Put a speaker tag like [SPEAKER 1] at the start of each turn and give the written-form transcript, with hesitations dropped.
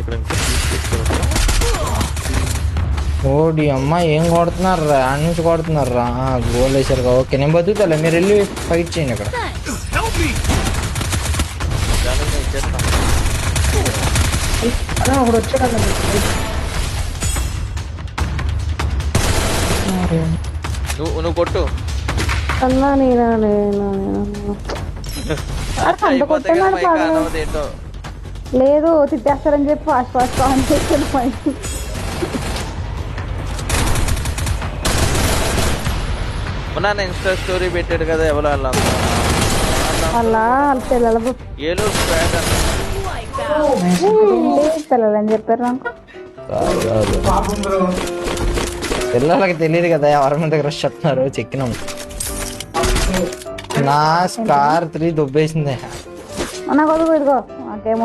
[SPEAKER 1] ఇక్కడ ఇంకా తీసుకొచ్చారు.
[SPEAKER 2] ఓడి అమ్మ ఏం కొడుతున్నారు రా, ఆడ నుంచి కొడుతున్నారు రా. గోల్ వేసారు. ఓకే నేను బతుకుతాలే, మీరు వెళ్ళి ఫైట్ చేయండి అక్కడ.
[SPEAKER 3] ఒకడు వచ్చాడు.
[SPEAKER 1] నువ్వు కొట్టు.
[SPEAKER 3] అన్నా నేను
[SPEAKER 1] ఏంటో
[SPEAKER 3] లేదు తిట్టేస్తారని చెప్పి ఫాస్ట్ ఫాస్ట్ ఆన్ చేస్తాను.
[SPEAKER 1] మొన్న ఇన్స్టా స్టోరీ పెట్టాడు కదా ఎవరు
[SPEAKER 3] అలా పిల్లలు
[SPEAKER 1] ఏలూరు స్క్వాడ్
[SPEAKER 3] పిల్లలని చెప్పారు నాకు.
[SPEAKER 2] పిల్లలకి తెలియదు కదా ఎవరి మీద రష్ చెప్తున్నారు. చెక్కినాం. నా స్కార్ 3 దుబ్బేసిందే.
[SPEAKER 3] నాకు ఇదిగో నాకేమో